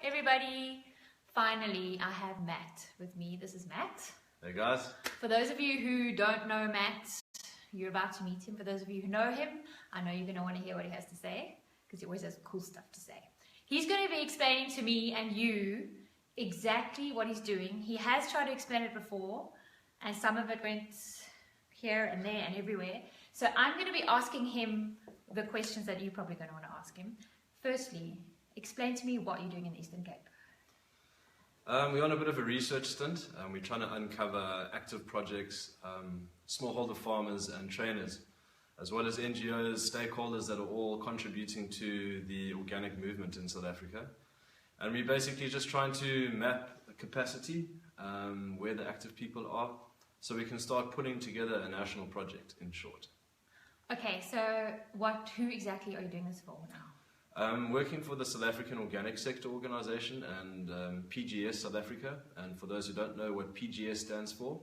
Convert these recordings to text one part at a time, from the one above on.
everybody. Finally, I have Matt with me. This is Matt. Hey guys. For those of you who don't know Matt, you're about to meet him. For those of you who know him, I know you're going to want to hear what he has to say because he always has cool stuff to say. He's going to be explaining to me and you exactly what he's doing. He has tried to explain it before and some of it went here and there and everywhere. So I'm going to be asking him the questions that you're probably going to want to ask him. Firstly, explain to me what you're doing in the Eastern Cape. We're on a bit of a research stint. We're trying to uncover active projects, smallholder farmers and trainers, as well as NGOs, stakeholders that are all contributing to the organic movement in South Africa. And we're basically just trying to map the capacity, where the active people are, so we can start putting together a national project, in short. Okay, so who exactly are you doing this for now? I'm working for the South African Organic Sector Organisation and PGS South Africa. And for those who don't know what PGS stands for,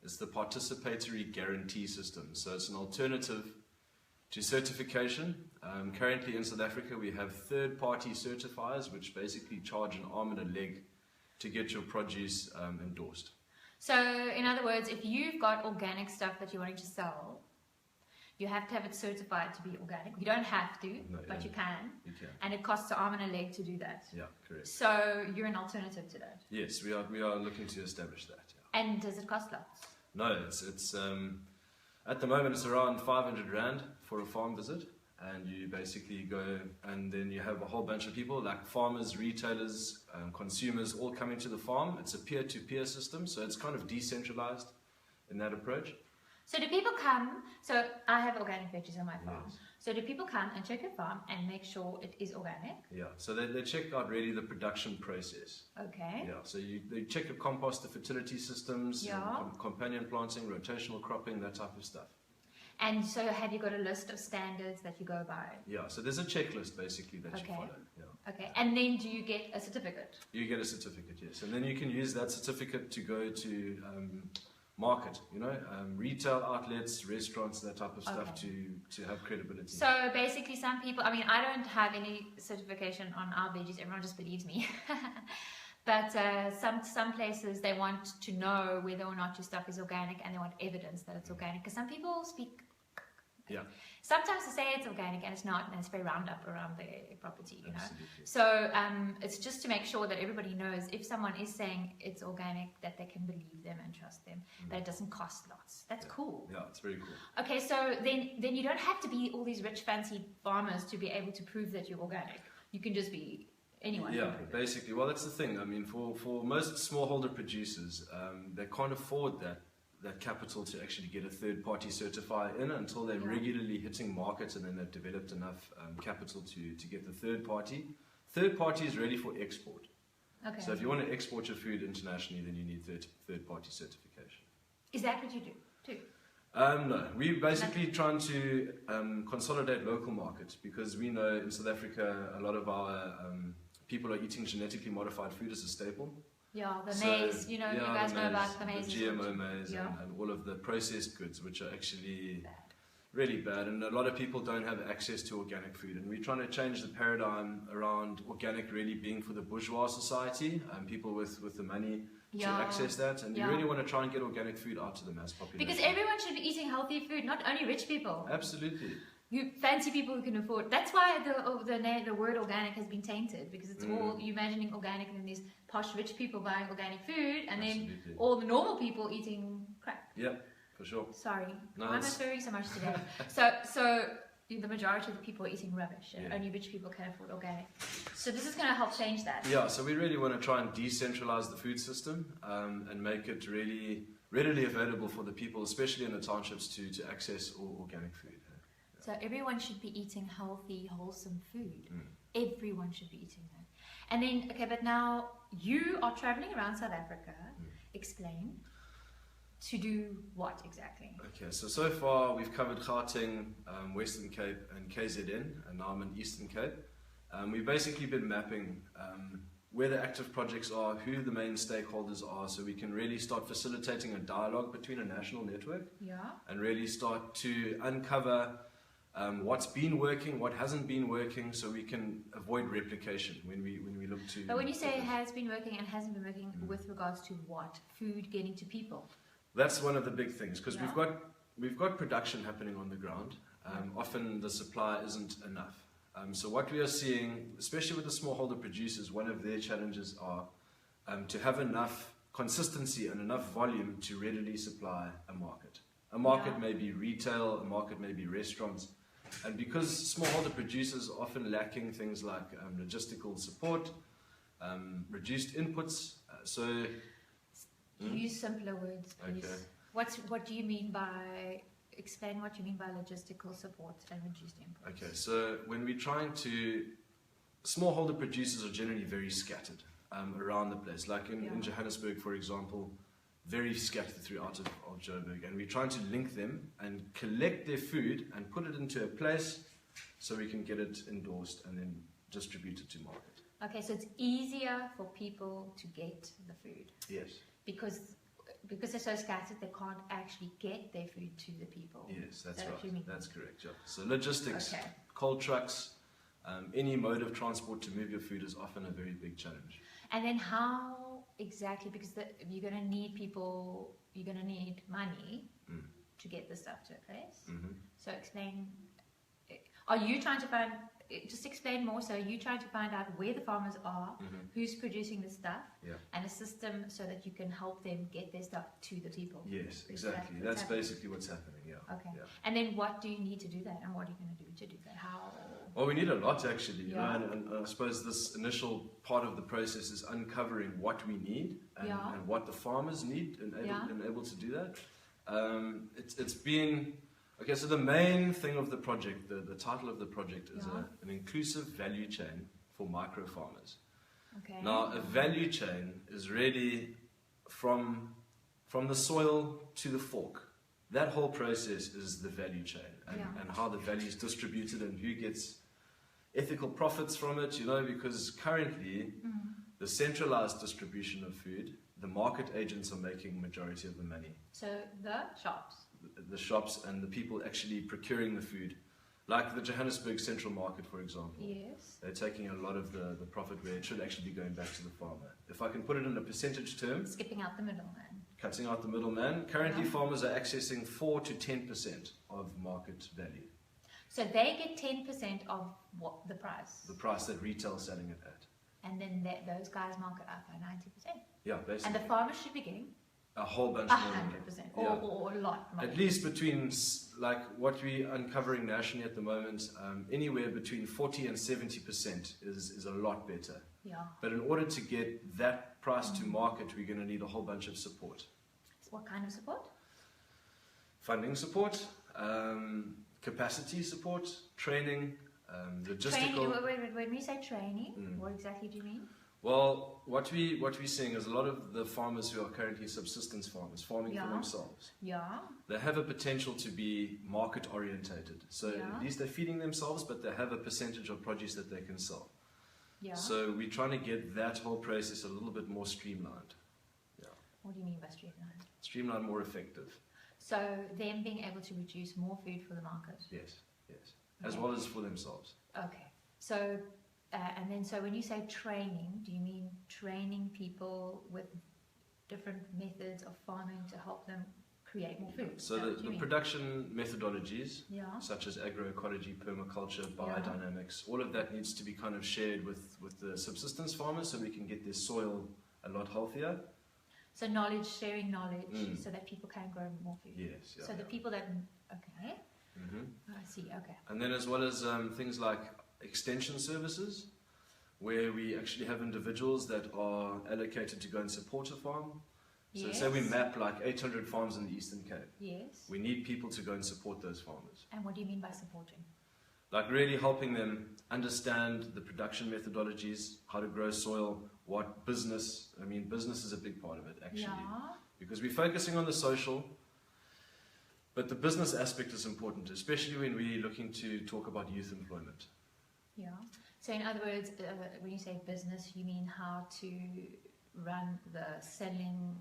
it's the Participatory Guarantee System. So it's an alternative to certification. Currently in South Africa we have third-party certifiers which basically charge an arm and a leg to get your produce endorsed. So in other words, if you've got organic stuff that you're wanting to sell, you have to have it certified to be organic. You don't have to, but you can. You can. And it costs an arm and a leg to do that. Yeah, correct. So you're an alternative to that. Yes, we are looking to establish that. Yeah. And does it cost lots? No, it's at the moment it's around 500 Rand for a farm visit, and you basically go and then you have a whole bunch of people like farmers, retailers, consumers all coming to the farm. It's a peer-to-peer system, so it's kind of decentralized in that approach. So do people come, so I have organic veggies on my farm, yes. So do people come and check your farm and make sure it is organic? Yeah, so they check out really the production process. Okay. Yeah, so they check your compost, the fertility systems, companion planting, rotational cropping, that type of stuff. And so have you got a list of standards that you go by? Yeah, so there's a checklist basically that you follow. Yeah. Okay, and then do you get a certificate? You get a certificate, yes. And then you can use that certificate to go to market, retail outlets, restaurants, that type of stuff to have credibility. So basically some people, I mean, I don't have any certification on our veggies, everyone just believes me. But some places, they want to know whether or not your stuff is organic and they want evidence that it's organic. Because some people speak... Yeah. Sometimes they say it's organic and it's not, and it's very Roundup around their property, Absolutely. So it's just to make sure that everybody knows if someone is saying it's organic, that they can believe them and trust them, that it doesn't cost lots. That's cool. Yeah, it's very cool. Okay, so then you don't have to be all these rich, fancy farmers to be able to prove that you're organic. You can just be anyone. Yeah, basically. Well, that's the thing. I mean, for most smallholder producers, they can't afford that capital to actually get a third-party certifier in until they're regularly hitting markets and then they've developed enough capital to get the third party. Third party is ready for export. Okay. So if you want to export your food internationally, then you need third-party certification. Is that what you do too? No, we're basically trying to consolidate local markets because we know in South Africa a lot of our people are eating genetically modified food as a staple. Yeah, the maize, you guys know about the maize. The GMO maize and all of the processed goods, which are actually really bad. And a lot of people don't have access to organic food. And we're trying to change the paradigm around organic really being for the bourgeois society and people with the money to access that. And you really want to try and get organic food out to the mass population. Because everyone should be eating healthy food, not only rich people. Absolutely. You fancy people who can afford. That's why the word organic has been tainted, because it's all you imagining organic and then these posh rich people buying organic food and then all the normal people eating crap. Yeah, for sure. Sorry, no, why am I swearing so much today? so the majority of the people are eating rubbish and only rich people can afford organic. So this is going to help change that. Yeah, so we really want to try and decentralize the food system and make it really readily available for the people, especially in the townships, to access organic food. So everyone should be eating healthy, wholesome food. Everyone should be eating that. And then, okay, but now you are traveling around South Africa. Explain. To do what exactly? Okay, so far we've covered Gauteng, Western Cape and KZN, and now I'm in Eastern Cape. We've basically been mapping where the active projects are, who the main stakeholders are, so we can really start facilitating a dialogue between a national network and really start to uncover what's been working, what hasn't been working, so we can avoid replication when we look to. But when you say it has been working and hasn't been working, with regards to what? Food getting to people? That's one of the big things, because Yeah. we've got production happening on the ground. Often the supply isn't enough. So what we are seeing, especially with the smallholder producers, one of their challenges are to have enough consistency and enough volume to readily supply a market. A market Yeah. may be retail, a market may be restaurants. And because smallholder producers are often lacking things like logistical support, reduced inputs, Use simpler words, please. Okay. What do you mean by, explain what you mean by logistical support and reduced inputs? Okay, so when we're trying to, smallholder producers are generally very scattered around the place. Like in Johannesburg, for example, very scattered throughout of Joburg. And we're trying to link them and collect their food and put it into a place so we can get it endorsed and then distribute it to market. Okay, so it's easier for people to get the food. Yes. Because they're so scattered, they can't actually get their food to the people. Yes, that's What you right. mean? That's correct. Yeah. So logistics, Okay. cold trucks, any mode of transport to move your food is often a very big challenge. And then how exactly, because you're going to need people, you're going to need money to get the stuff to a place. Mm-hmm. So explain, are you trying to find, just explain more, so you're trying to find out where the farmers are, who's producing the stuff, and a system so that you can help them get their stuff to the people. Yes, exactly. That's basically what's happening, yeah. Okay. Yeah. And then what do you need to do that, and what are you going to do to do that? How? Well, we need a lot actually, you know, and I suppose this initial part of the process is uncovering what we need and what the farmers need and able to do that. It's been, okay, so the main thing of the project, the title of the project is an inclusive value chain for micro farmers. Okay. Now, a value chain is really from the soil to the fork. That whole process is the value chain and how the value is distributed and who gets ethical profits from it, you know, because currently the centralized distribution of food, the market agents are making majority of the money. So the shops? The shops and the people actually procuring the food. Like the Johannesburg Central Market, for example. Yes. They're taking a lot of the profit where it should actually be going back to the farmer. If I can put it in a percentage term, Skipping out the middleman. cutting out the middleman, currently farmers are accessing 4 to 10% of market value. So they get 10% of what the price? The price that retail is selling it at. And then those guys mark it up by 90%. Yeah, basically. And the farmers should be getting a whole bunch more. 100%, or a lot more. At least between, like what we're uncovering nationally at the moment, anywhere between 40 and 70% is a lot better. Yeah. But in order to get that price to market, we're going to need a whole bunch of support. What kind of support? Funding support, capacity support, training, logistical. Training, when we say training, what exactly do you mean? Well, what we're seeing is a lot of the farmers who are currently subsistence farmers, farming for themselves. Yeah. They have a potential to be market orientated. So at least they're feeding themselves, but they have a percentage of produce that they can sell. Yeah. So we're trying to get that whole process a little bit more streamlined. Yeah. What do you mean by streamlined? Streamlined, more effective. So them being able to produce more food for the market. Yes, yes. As well as for themselves. Okay. So, and then so when you say training, do you mean training people with different methods of farming to help them create more food? So the production methodologies, such as agroecology, permaculture, biodynamics, all of that needs to be kind of shared with the subsistence farmers so we can get their soil a lot healthier. So knowledge, sharing knowledge, so that people can grow more food. Yes. Yeah, so the people that, okay. I see, okay. And then as well as things like extension services, where we actually have individuals that are allocated to go and support a farm. So say we map like 800 farms in the Eastern Cape. Yes. We need people to go and support those farmers. And what do you mean by supporting? Like really helping them understand the production methodologies, how to grow soil, what business, I mean business is a big part of it actually. Because we're focusing on the social, but the business aspect is important, especially when we're looking to talk about youth employment. Yeah. So in other words, when you say business, you mean how to run the selling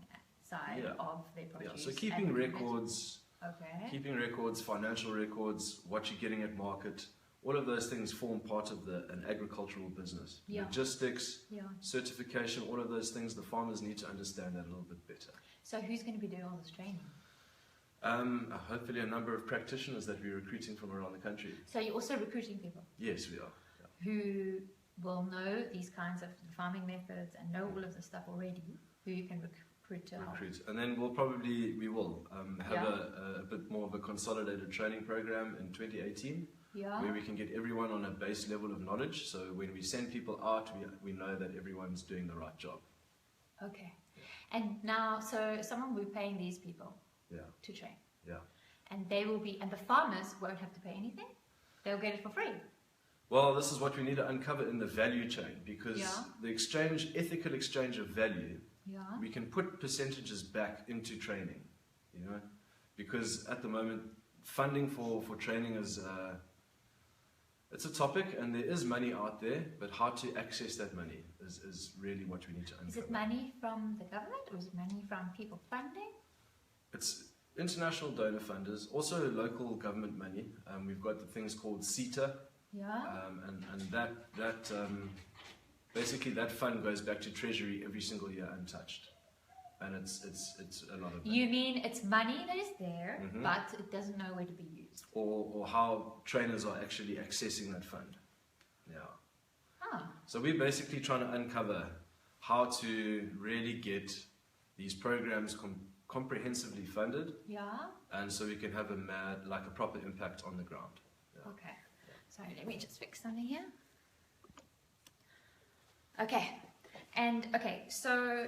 side of their produce. Yeah. So keeping records, Okay. Keeping records, financial records, what you're getting at market, all of those things form part of an agricultural business. Yeah. Logistics, Yeah. certification, all of those things, the farmers need to understand that a little bit better. So who's going to be doing all this training? Hopefully a number of practitioners that we're recruiting from around the country. So you're also recruiting people? Yes, we are. Yeah. Who will know these kinds of farming methods and know all of this stuff already, who you can recruit to help. And then we will have a bit more of a consolidated training program in 2018 where we can get everyone on a base level of knowledge, so when we send people out we know that everyone's doing the right job. Okay. And now, so someone will be paying these people to train. Yeah. And and the farmers won't have to pay anything? They'll get it for free? Well, this is what we need to uncover in the value chain, because the ethical exchange of value, we can put percentages back into training, because at the moment, funding for training is, it's a topic and there is money out there, but how to access that money is really what we need to uncover. Is it money from the government or is it money from people funding? It's international donor funders, also local government money. We've got the things called CETA. And that basically that fund goes back to Treasury every single year untouched, and it's a lot of money. You mean it's money that is there, but it doesn't know where to be used, or how trainers are actually accessing that fund. So we're basically trying to uncover how to really get these programs comprehensively funded, and so we can have a proper impact on the ground. Okay. Sorry, let me just fix something here. Okay, so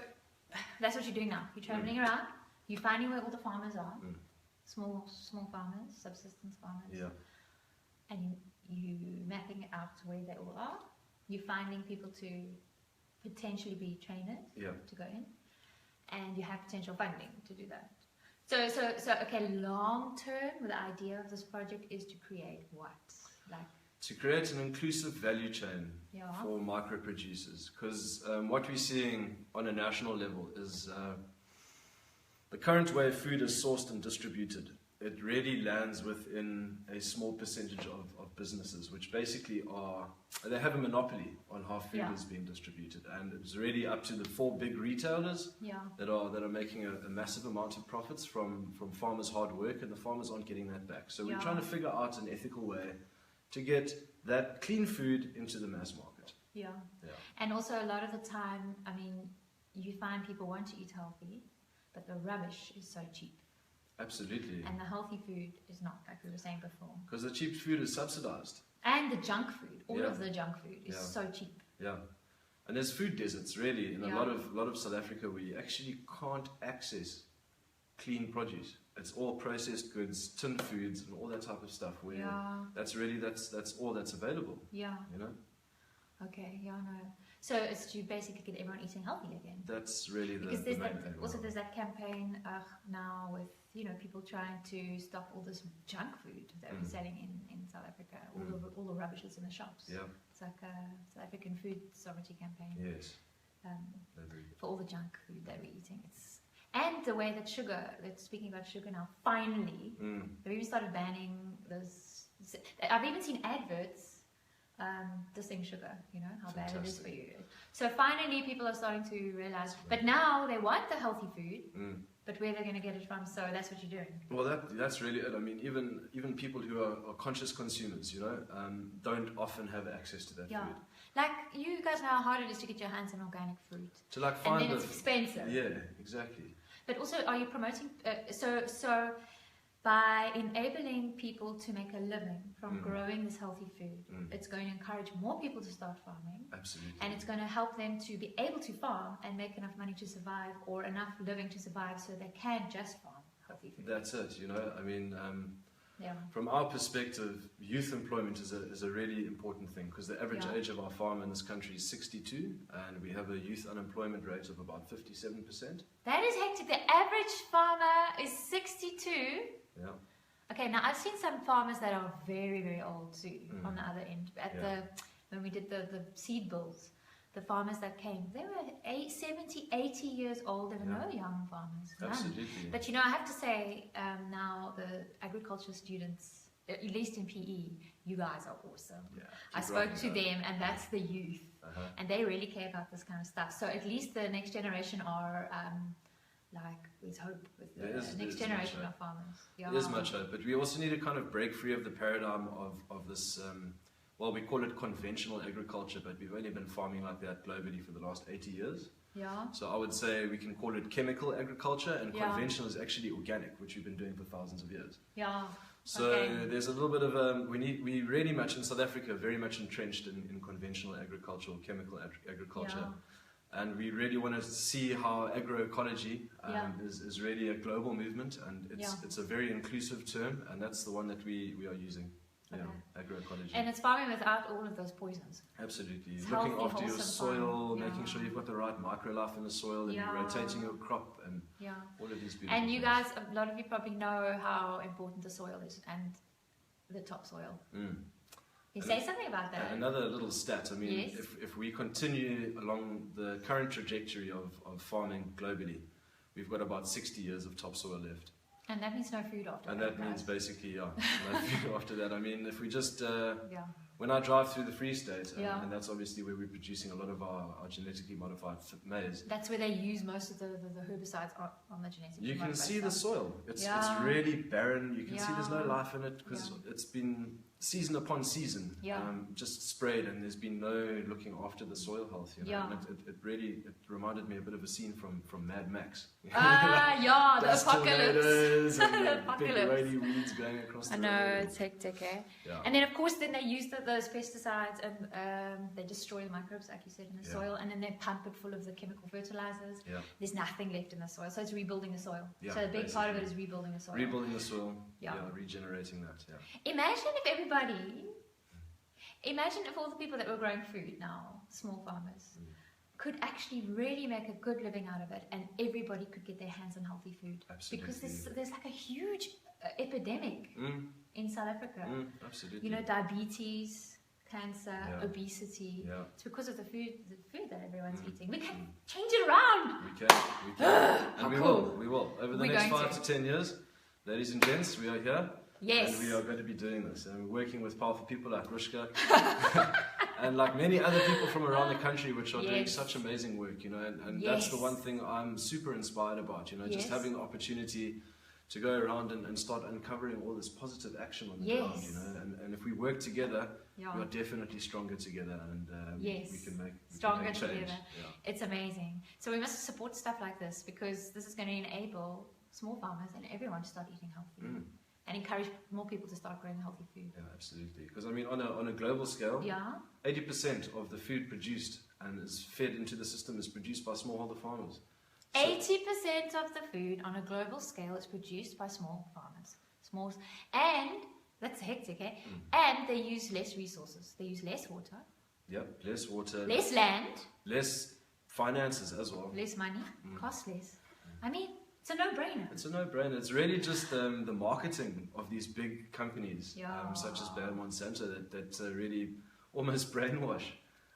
that's what you're doing now. You're traveling around, you're finding where all the farmers are, small farmers, subsistence farmers, and you mapping it out where they all are. You're finding people to potentially be trainers to go in, and you have potential funding to do that. So okay, long term, the idea of this project is to create what? To create an inclusive value chain for micro producers, because what we're seeing on a national level is the current way food is sourced and distributed. It really lands within a small percentage of businesses, which basically they have a monopoly on how food is being distributed, and it's really up to the 4 big retailers that are making a massive amount of profits from farmers' hard work, and the farmers aren't getting that back. So we're trying to figure out an ethical way to get that clean food into the mass market. And also a lot of the time, I mean, you find people want to eat healthy, but the rubbish is so cheap. Absolutely. And the healthy food is not, like we were saying before. Because the cheap food is subsidized. And the junk food, all of the junk food is so cheap. And there's food deserts, really, in a lot of South Africa where you actually can't access clean produce. It's all processed goods, tinned foods, and all that type of stuff. Where that's all that's available. Okay. No. So it's to basically get everyone eating healthy again. That's really the main thing. Also, there's that campaign now with people trying to stop all this junk food that we're selling in South Africa. All the rubbish that's in the shops. It's like a South African food sovereignty campaign. Yes. For all the junk food that we're eating. And the way that sugar, speaking about sugar now, finally, they've even started banning this. I've even seen adverts dissing sugar, how bad it is for you. So finally people are starting to realize, but now they want the healthy food, but where they're going to get it from, so that's what you're doing. Well, that's really it. I mean, even people who are conscious consumers, don't often have access to that food. Like, you guys know how hard it is to get your hands on organic fruit. To find and then it's expensive. Yeah, exactly. But also, are you promoting, so by enabling people to make a living from growing this healthy food, it's going to encourage more people to start farming. Absolutely. And it's going to help them to be able to farm and make enough money to survive, or enough living to survive, so they can just farm healthy food. That's it, I mean, from our perspective, youth employment is a really important thing, because the average age of our farm in this country is 62, and we have a youth unemployment rate of about 57%. That is hectic. The average farmer is 62. Okay, now I've seen some farmers that are very, very old too on the other end. When we did the seed bills, the farmers that came, they were 70, 80 years old. There were no young farmers. None. Absolutely. But you know, I have to say, now the agriculture students, at least in PE, you guys are awesome. Yeah, I spoke to them, and that's the youth. And they really care about this kind of stuff. So at least the next generation are, there's hope with the next generation of farmers. Yeah. There's much hope, but we also need to kind of break free of the paradigm of this, well, we call it conventional agriculture, but we've only been farming like that globally for the last 80 years. Yeah. So I would say we can call it chemical agriculture, and conventional is actually organic, which we've been doing for thousands of years. Yeah. So there's a little bit of we really much in South Africa very much entrenched in conventional agriculture or chemical agriculture, and we really want to see how agroecology is really a global movement, and it's a very inclusive term, and that's the one that we are using. Yeah, agroecology. And it's farming without all of those poisons. Absolutely. It's looking healthy, after your soil, farming. making sure you've got the right microlife in the soil, and you're rotating your crop, and all of these beautiful And you things. guys, a lot of you probably know how important the soil is, and the topsoil. You say something about that? Another little stat, I mean, if we continue along the current trajectory of farming globally, we've got about 60 years of topsoil left. And that means no food after that. And that means basically, no food after that. I mean, if we just, when I drive through the Free State, and that's obviously where we're producing a lot of our genetically modified maize. That's where they use most of the herbicides on the genetically You modified can see the soil. It's really barren. You can see there's no life in it because it's been season upon season just sprayed, and there's been no looking after the soil health. You know? And it really reminded me a bit of a scene from Mad Max. The apocalypse. And the big roady weeds going across the road. I know, it's hectic, eh? Yeah. And then of course then they use those pesticides, and they destroy the microbes, like you said, in the soil, and then they pump it full of the chemical fertilizers. There's nothing left in the soil, so it's rebuilding the soil. So a big part of it is rebuilding the soil. Rebuilding the soil, regenerating that, Imagine if all the people that were growing food now, small farmers, could actually really make a good living out of it, and everybody could get their hands on healthy food. Absolutely. Because there's like a huge epidemic in South Africa. Absolutely. You know, diabetes, cancer, obesity. It's because of the food that everyone's eating. We can change it around. We can. And we will. Over the next 5 to 10 years, ladies and gents, we are here. Yes. And we are going to be doing this. And we're working with powerful people like Rushka and like many other people from around the country which are doing such amazing work, you know, and that's the one thing I'm super inspired about, you know, just having the opportunity to go around and start uncovering all this positive action on the ground, you know, and if we work together, we are definitely stronger together, and we can make stronger change. together. It's amazing. So we must support stuff like this, because this is going to enable small farmers and everyone to start eating healthy. And encourage more people to start growing healthy food. Yeah, absolutely. Because I mean, on a global scale, 80% of the food produced and is fed into the system is produced by smallholder farmers. So 80% of the food on a global scale is produced by small farmers. And that's hectic, eh? And they use less resources. They use less water. Yep, less water. Less land. Less finances as well. Less money. Cost less. I mean, it's a no-brainer. It's a no-brainer. It's really just the marketing of these big companies, such as Bayer, Monsanto, that really almost brainwash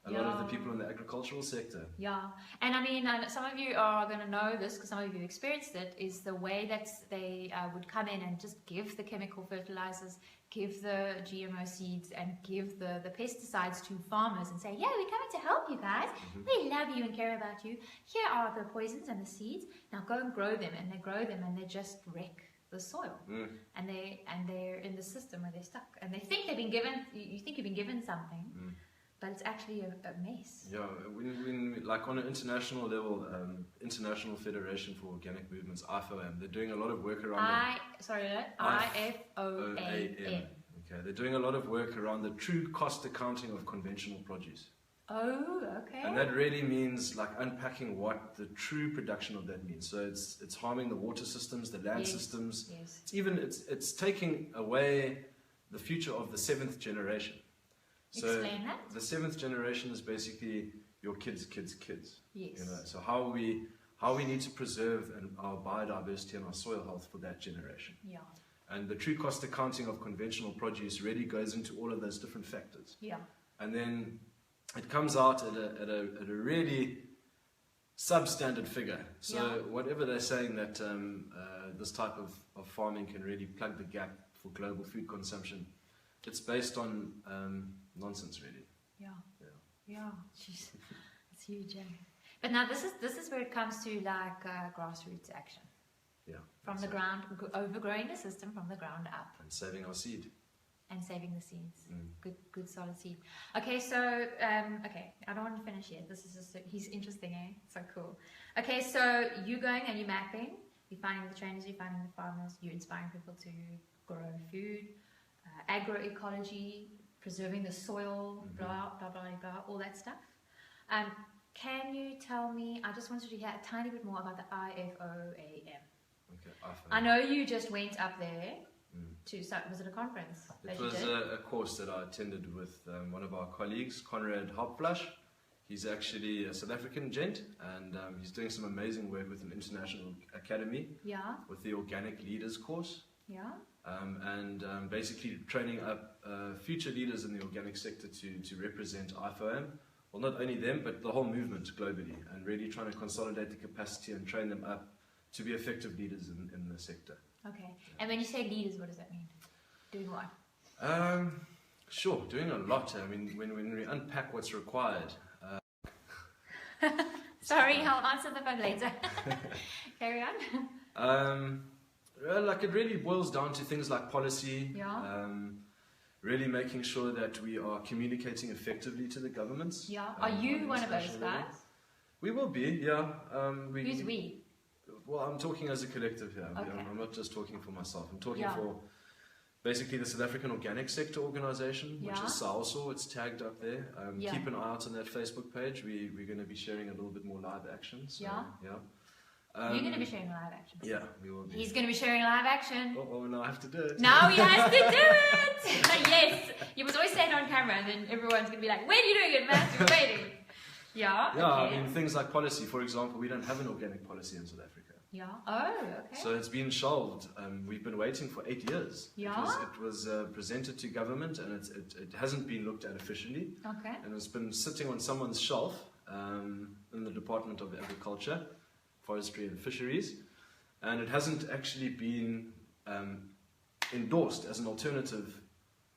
a lot of the people in the agricultural sector. Yeah, and I mean, some of you are going to know this because some of you have experienced it, is the way that they would come in and just give the chemical fertilizers, give the GMO seeds, and give the pesticides to farmers and say, yeah, we're coming to help you guys. We love you and care about you. Here are the poisons and the seeds. Now go and grow them. And they grow them and they just wreck the soil. And they're in the system where they're stuck. And they think they've been given, you think you've been given something, but it's actually a mess. Yeah, when like on an international level, International Federation for Organic Movements, IFOAM, they're doing a lot of work around IFOAM. Okay, they're doing a lot of work around the true cost accounting of conventional produce. Oh, okay. And that really means like unpacking what the true production of that means. So it's harming the water systems, the land systems. It's taking away the future of the 7th generation. So explain that. The 7th generation is basically your kids' kids' kids. Yes. You know, so how we need to preserve our biodiversity and our soil health for that generation. Yeah. And the true cost accounting of conventional produce really goes into all of those different factors. Yeah. And then it comes out at a really substandard figure. So whatever they're saying that this type of farming can really plug the gap for global food consumption, it's based on nonsense, really. Yeah. Jeez, it's huge. But now this is where it comes to like grassroots action. Yeah. From the ground, overgrowing the system from the ground up. And saving our seed. And saving the seeds. Good solid seed. Okay, so I don't want to finish yet. This is just he's interesting, eh? So cool. Okay, so you going and you mapping, you're finding the trainers, you're finding the farmers, you're inspiring people to grow food, agroecology, preserving the soil, blah blah blah blah, all that stuff. Can you tell me? I just wanted to hear a tiny bit more about the IFOAM. Okay, I know you just went up there. Was it a conference? It was a course that I attended with one of our colleagues, Conrad Hauptflash. He's actually a South African gent, and he's doing some amazing work with an international academy. Yeah. With the Organic Leaders course. Yeah. And basically training up future leaders in the organic sector to represent IFOAM. Well, not only them, but the whole movement globally, and really trying to consolidate the capacity and train them up to be effective leaders in the sector. Okay. And when you say leaders, what does that mean? Doing what? Sure, doing a lot. I mean, when we unpack what's required. Sorry, I'll answer the phone later. Carry on. Like it really boils down to things like policy. Yeah. Really making sure that we are communicating effectively to the governments. Yeah. Are you one of those guys? We will be, yeah. Who's we? Well, I'm talking as a collective here. Okay. I'm not just talking for myself. I'm talking for basically the South African Organic Sector Organisation, which is SAOSA. It's tagged up there. Keep an eye out on that Facebook page. We're going to be sharing a little bit more live action. So, You're going to be sharing live action. Yeah, we will be. He's going to be sharing live action. Oh, now I have to do it. Now he has to do it! Yes! You must always say it on camera, and then everyone's going to be like, when are you doing it, Matt? You're waiting. Yeah, okay. I mean, things like policy, for example, we don't have an organic policy in South Africa. Yeah. Oh, okay. So it's been shelved. We've been waiting for 8 years. Yeah. It was presented to government, and it hasn't been looked at officially. Okay. And it's been sitting on someone's shelf in the Department of Agriculture, Forestry and Fisheries, and it hasn't actually been endorsed as an alternative,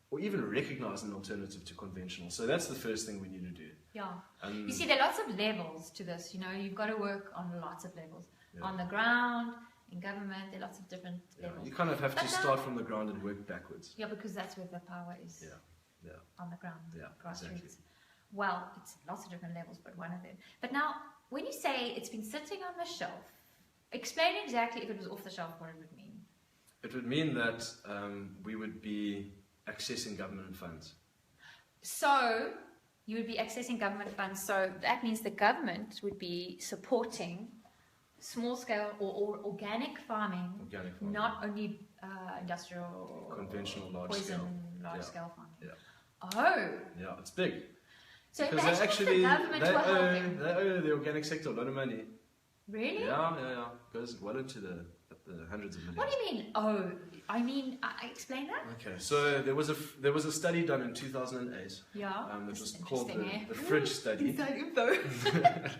or even recognized as an alternative to conventional. So that's the first thing we need to do. Yeah. You see, there are lots of levels to this. You know, you've got to work on lots of levels. Yeah. On the ground, in government, there are lots of different levels. You kind of have to start from the ground and work backwards. Yeah, because that's where the power is. Yeah. On the ground, grassroots. Exactly. Well, it's lots of different levels, but one of them. But now, when you say it's been sitting on the shelf, explain exactly, if it was off the shelf, what it would mean. It would mean that we would be accessing government funds. So, you would be accessing government funds, so that means the government would be supporting small-scale or organic farming, not only industrial, conventional, large-scale farming. Yeah. Oh! Yeah, it's big. So because they actually they owe the organic sector a lot of money. Really? Yeah. Goes well into the hundreds of millions. What do you mean? Oh, I mean, explain that. Okay, so there was a study done in 2008. Yeah. That was called the Fridge Study. Inside info.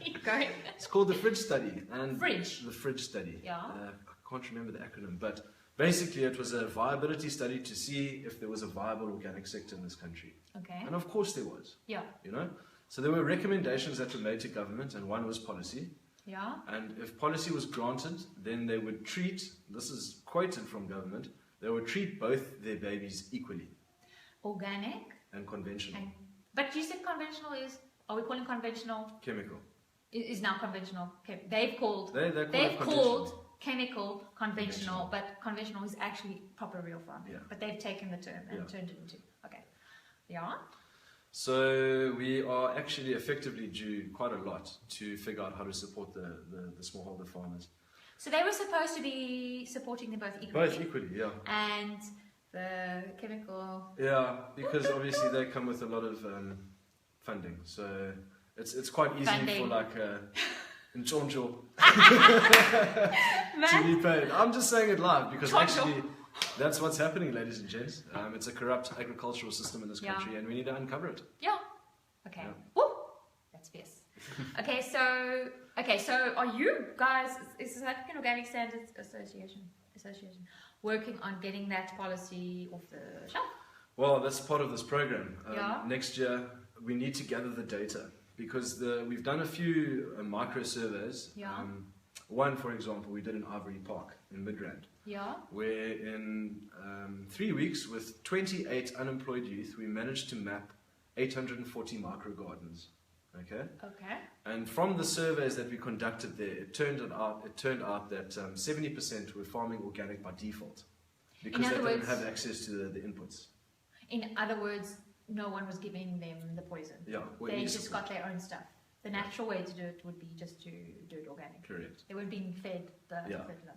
Keep going. It's called the Fridge Study. And Fridge. The Fridge Study. Yeah. I can't remember the acronym, but basically it was a viability study to see if there was a viable organic sector in this country. Okay. And of course there was. Yeah. You know, so there were recommendations that were made to government, and one was policy. Yeah. And if policy was granted, then they would treat, this is quoted from government, they would treat both their babies equally. Organic? And conventional. But you said conventional is, are we calling conventional? Chemical. Is now conventional. They've called chemical conventional, but conventional is actually proper real farming. Yeah. But they've taken the term and turned it into, okay. Yeah? So we are actually effectively due quite a lot to figure out how to support the smallholder farmers. So they were supposed to be supporting them both equally? Both equally, yeah. And the chemical... Yeah, because obviously they come with a lot of funding. So it's quite easy for like Nchonjo to be paid. I'm just saying it live because actually... That's what's happening, ladies and gents. It's a corrupt agricultural system in this country, and we need to uncover it. Yeah. Okay. Yeah. Woo! That's fierce. Okay, so are you guys, is the South African Organic Standards Association working on getting that policy off the shelf? Well, that's part of this program. Yeah. Next year, we need to gather the data because we've done a few micro surveys. Yeah. One, for example, we did in Ivory Park in Midrand, Yeah. where in 3 weeks with 28 unemployed youth, we managed to map 840 micro gardens. Okay. Okay. And from the surveys that we conducted there, it turned out that 70% were farming organic by default because they didn't have access to the inputs. In other words, no one was giving them the poison. Yeah. They just got their own stuff. The natural way to do it would be just to do it organic. Correct. They weren't being fed the fertilizer.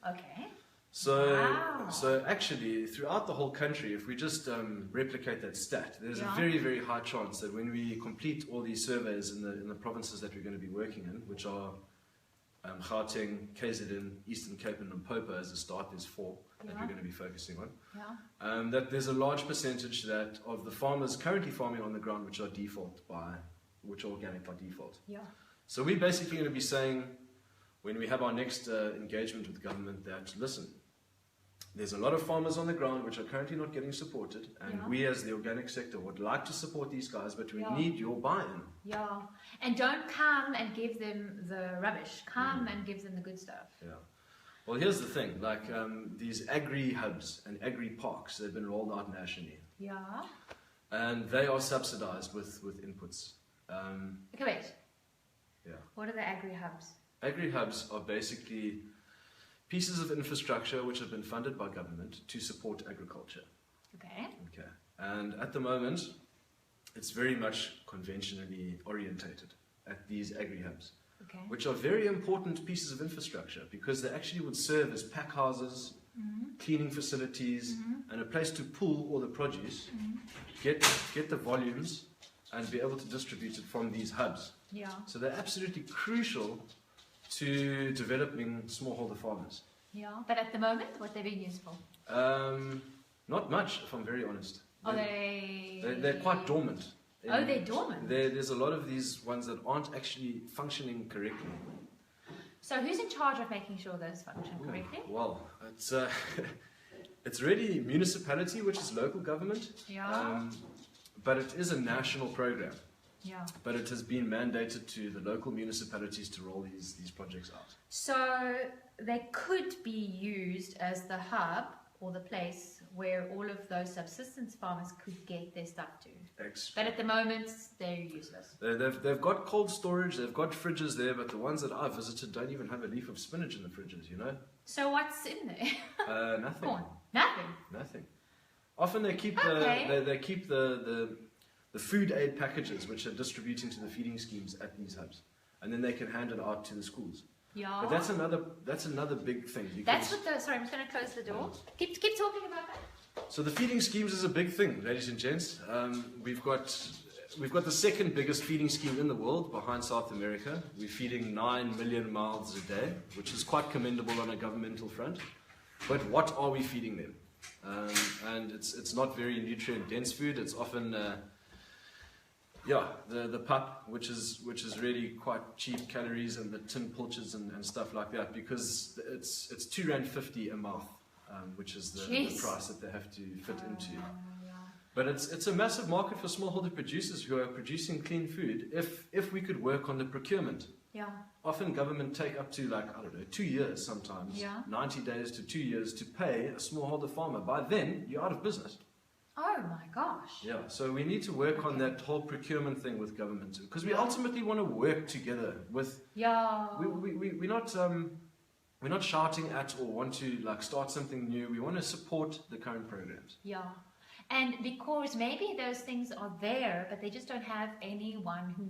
Okay. So actually, throughout the whole country, if we just replicate that stat, there's a very, very high chance that when we complete all these surveys in the provinces that we're going to be working in, which are Gauteng, KZN, Eastern Cape and Limpopo as a start, there's 4 that we're going to be focusing on, that there's a large percentage that of the farmers currently farming on the ground which are organic by default. Yeah. So we're basically going to be saying, when we have our next engagement with government, that listen, there's a lot of farmers on the ground which are currently not getting supported, and we as the organic sector would like to support these guys, but we need your buy-in. Yeah, and don't come and give them the rubbish. Come and give them the good stuff. Yeah. Well, here's the thing, like these agri-hubs and agri-parks, they've been rolled out nationally. Yeah. And they are subsidized with inputs. Okay, wait. Yeah. What are the agri-hubs? Agri-hubs are basically pieces of infrastructure which have been funded by government to support agriculture. Okay. Okay. And at the moment, it's very much conventionally orientated at these agri-hubs, which are very important pieces of infrastructure because they actually would serve as pack houses, cleaning facilities, and a place to pool all the produce, get the volumes, and be able to distribute it from these hubs. Yeah. So they're absolutely crucial to developing smallholder farmers. Yeah, but at the moment, what they're being used for? Not much, if I'm very honest. Are they? They're quite dormant. Oh, they're dormant? There's a lot of these ones that aren't actually functioning correctly. So who's in charge of making sure those function correctly? Well, it's really municipality, which is local government. Yeah. But it is a national program. Yeah. But it has been mandated to the local municipalities to roll these projects out. So they could be used as the hub or the place where all of those subsistence farmers could get their stuff to. But at the moment, they're useless. They've got cold storage, they've got fridges there, but the ones that I've visited don't even have a leaf of spinach in the fridges, you know? So what's in there? Nothing. Corn. Nothing. Nothing. Often they keep the food aid packages which are distributing to the feeding schemes at these hubs, and then they can hand it out to the schools. Yeah. But that's another big thing. That's what sorry, I'm just going to close the door. Keep talking about that. So the feeding schemes is a big thing, ladies and gents. We've got the second biggest feeding scheme in the world behind South America. We're feeding 9 million mouths a day, which is quite commendable on a governmental front. But what are we feeding them? And it's not very nutrient dense food. It's often the pup, which is really quite cheap calories, and the tin pilchards and stuff like that, because it's R2.50 a mouth, which is the price that they have to fit into. But it's a massive market for smallholder producers who are producing clean food. If we could work on the procurement. Yeah. Often government take up to 2 years sometimes, 90 days to 2 years to pay a smallholder farmer. By then, you're out of business. Oh my gosh. Yeah, so we need to work on that whole procurement thing with government, because we ultimately want to work together with. Yeah. We're not shouting at or want to start something new. We want to support the current programs. Yeah. And because maybe those things are there, but they just don't have anyone who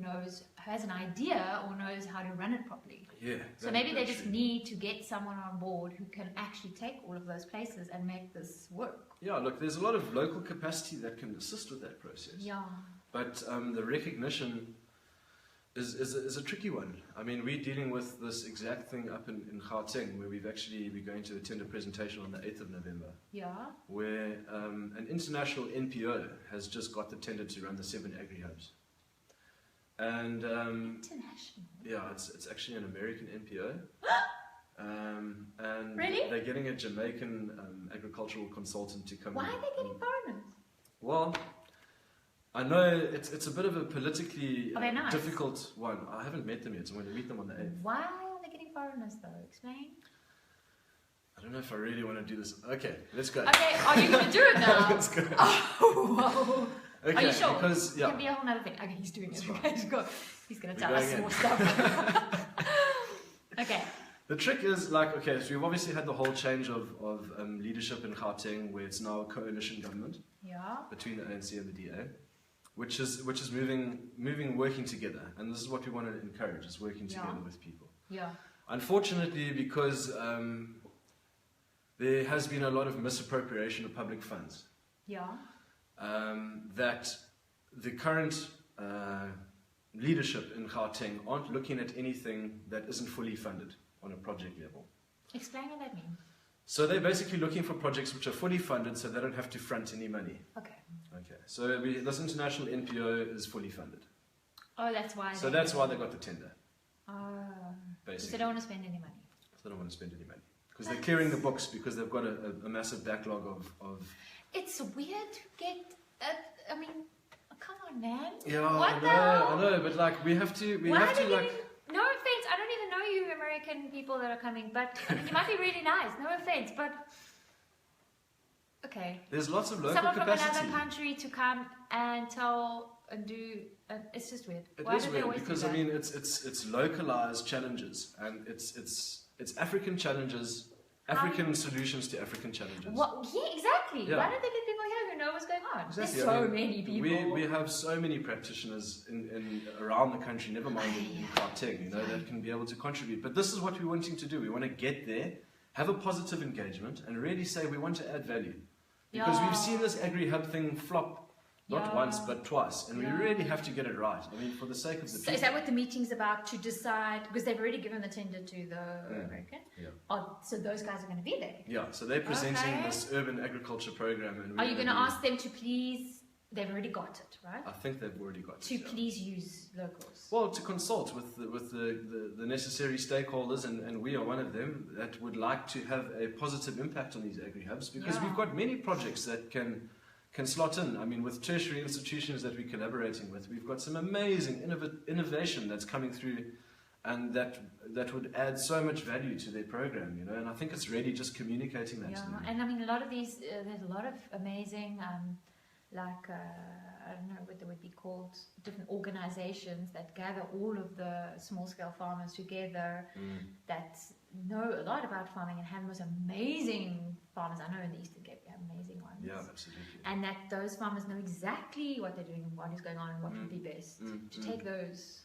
has an idea or knows how to run it properly. Yeah. So maybe they just need to get someone on board who can actually take all of those places and make this work. Yeah, look, there's a lot of local capacity that can assist with that process. Yeah. But the recognition is a tricky one. I mean, we're dealing with this exact thing up in Gauteng, where we're going to attend a presentation on the 8th of November. Yeah. Where an international NPO has just got the tender to run the 7 agri-hubs. And international. yeah, it's actually an American NPO. And Really? they're getting a Jamaican agricultural consultant to come. Why in. are they getting foreigners? Well, I know it's a bit of a politically Are they nice? difficult one. I haven't met them yet, so I'm going to meet them on the 8th. Why are they getting foreigners though? Explain. I don't know if I really want to do this. Okay, let's go. Okay, are you going to do it now? Let's go. Oh, Okay, are you sure? because, It can be a whole other thing. Okay, he's doing it. Okay, he's going to We're tell us going more in. stuff. Okay. The trick is, like, okay, so we've obviously had the whole change of leadership in Gauteng, where it's now a coalition government Yeah. between the ANC and the DA, which is moving, working together, and this is what we want to encourage: is working together with people. Yeah. Unfortunately, because there has been a lot of misappropriation of public funds, Yeah. that the current leadership in Gauteng aren't looking at anything that isn't fully funded on a project level. Explain what that means. So they're basically looking for projects which are fully funded, so they don't have to front any money. Okay. Okay. So this international NPO is fully funded. Oh, that's why. So that's why they got the tender. Oh. Because Basically. they don't want to spend any money. So they don't want to spend any money. Because they're clearing the books, because they've got a massive backlog of... It's weird to get. I mean, come on, man. Yeah, What the hell? I know, but like we have to Why are they like... getting- No offense, I don't even know you American people that are coming, but I mean, you might be really nice. No offense, but okay. There's lots of local Someone capacity. from another country to come and tell and do. It's just weird. It Why is do they weird always because do I that? mean it's localized challenges, and it's African challenges, African solutions to African challenges. What? Yeah, exactly. Yeah. Why don't they get people here who know what's going on? Exactly. There's I so mean, many people. We have so many practitioners in around the country, never mind in Gauteng, you know, that can be able to contribute. But this is what we're wanting to do. We want to get there, have a positive engagement, and really say we want to add value. Because Yeah. we've seen this agri-hub thing flop, not Yeah. once, but twice. And Yeah. we really have to get it right. I mean, for the sake of the So people. is that what the meeting's about, to decide, because they've already given the tender to the American? Yeah. Oh, so those guys are going to be there. Yeah, so they're presenting Okay. this urban agriculture program. And Are you going to ask them to please, they've already got it, right? I think they've already got To it. Yeah. please use locals. Well, to consult with the necessary stakeholders, and we are one of them, that would like to have a positive impact on these agri-hubs, because Yeah. we've got many projects that can slot in. I mean, with tertiary institutions that we're collaborating with, we've got some amazing innovation that's coming through, and that would add so much value to their program, you know, and I think it's really just communicating that to Yeah, them. and I mean, a lot of these, there's a lot of amazing, I don't know what they would be called, different organizations that gather all of the small-scale farmers together that know a lot about farming and have the most amazing farmers. I know in the Eastern Cape we have amazing ones. Yeah, absolutely. And that those farmers know exactly what they're doing and what is going on and what would be best. To take those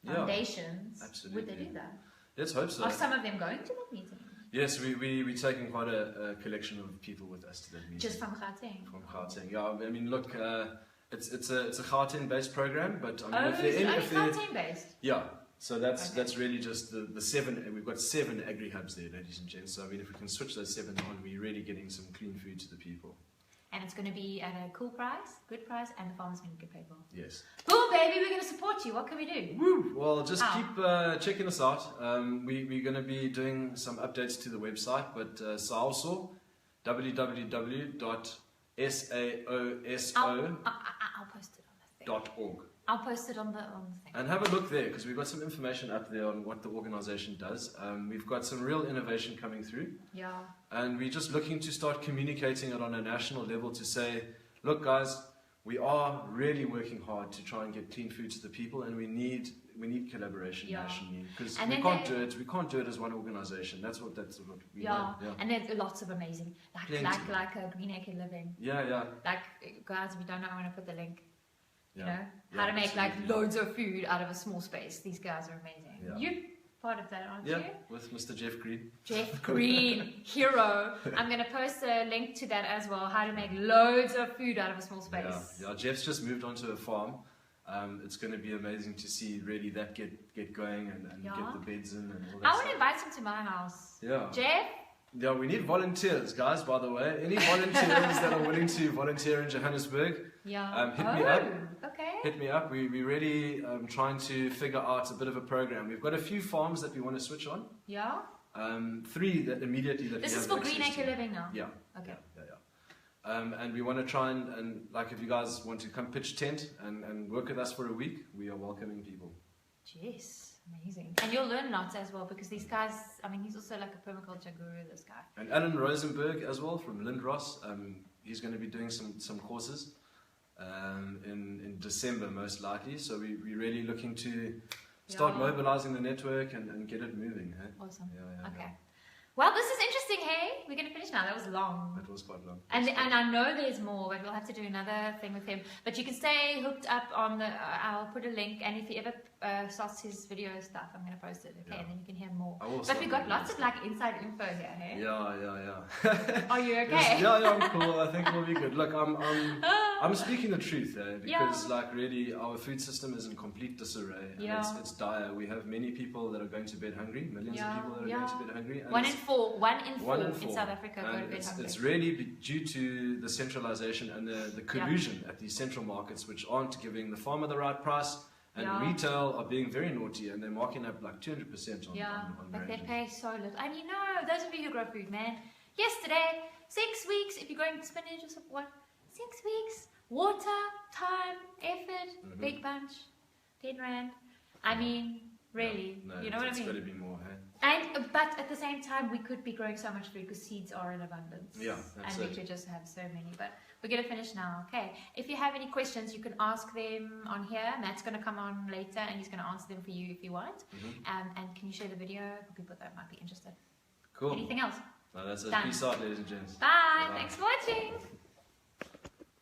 foundations, absolutely. would they do that? Let's hope so. Are some of them going to that meeting? Yes, we're taking quite a collection of people with us to that meeting. Just from Gauteng? From Gauteng, yeah. I mean, look, it's a Gauteng-based program, but I mean, Oh, if it's they're only Gauteng-based? yeah. So that's Okay. really just the 7. We've got 7 agri-hubs there, ladies and gents. So I mean, if we can switch those 7 on, we're really getting some clean food to the people. And it's going to be at a cool price, good price, and the farmers going to get paid well. Yes. Cool, baby, we're going to support you. What can we do? Woo! Well, just Ow. keep checking us out. We're going to be doing some updates to the website, but SAOSA, www.saoso.org. I'll post it on the thing. I'll post it on the thing. And have a look there, because we've got some information up there on what the organisation does. We've got some real innovation coming through. Yeah. And we're just looking to start communicating it on a national level to say, look guys, we are really working hard to try and get clean food to the people, and we need collaboration nationally, because And we then can't do it as one organisation. That's what we know. Yeah. And there's lots of amazing, Plenty. like a Green Acre Living. Yeah. Like, guys, if you don't know, I want to put the link. You know, Yeah, how to make like absolutely. loads of food out of a small space. These guys are amazing. Yeah. You're part of that, aren't Yeah, you? with Mr. Jeff Green. Jeff Green, hero. I'm going to post a link to that as well. How to make loads of food out of a small space. Yeah. Jeff's just moved onto a farm. It's going to be amazing to see really that get going and get the beds in and all that I want stuff. to invite him to my house. Yeah. Jeff? Yeah, we need volunteers, guys, by the way. Any volunteers that are willing to volunteer in Johannesburg, Yeah. hit me up. Okay. hit me up. We're really trying to figure out a bit of a program. We've got a few farms that we want to switch on. Yeah. 3 that immediately that this we is have for Green Acre Living now. Yeah. Okay. And we want to try and like if you guys want to come pitch tent and work with us for a week, we are welcoming people. Jeez, amazing. And you'll learn lots as well because these guys, I mean, he's also like a permaculture guru, this guy. And Alan Rosenberg as well from Lindros, he's going to be doing some courses in December most likely. So we're really looking to start mobilizing the network and get it moving. Hey? Awesome. Yeah. Okay. Well, this is interesting, hey? We're going to finish now. That was long. That was quite long. And I know there's more, but we'll have to do another thing with him. But you can stay hooked up on the, I'll put a link, and if he ever starts his video stuff, I'm going to post it, okay? And then you can hear more. But we got lots of like inside info here, hey? Yeah. Are you okay? Yeah, I'm cool. I think we'll be good. Look, I'm speaking the truth, because like really our food system is in complete disarray. And it's dire. We have many people that are going to bed hungry, millions of people that are going to bed hungry. And 1 in 4 in South Africa go to bed hungry. It's really due to the centralization and the collusion at these central markets, which aren't giving the farmer the right price. And retail are being very naughty, and they're marking up like 200% on but they ranges. pay so little. And you know, those of you who grow food, man, yesterday, 6 weeks, if you're growing spinach or something, 6 weeks, water, time, effort, big bunch, 10 rand. I mean, really, you know what I mean? It's got to be more, hey? But at the same time, we could be growing so much food because seeds are in abundance. Yeah, that's and we could just have so many. But we're going to finish now, okay? If you have any questions, you can ask them on here. Matt's going to come on later and he's going to answer them for you if you want. And can you share the video for people that might be interested? Cool. Anything else? No, that's it. Done. Peace out, ladies and gents. Bye. Thanks for watching.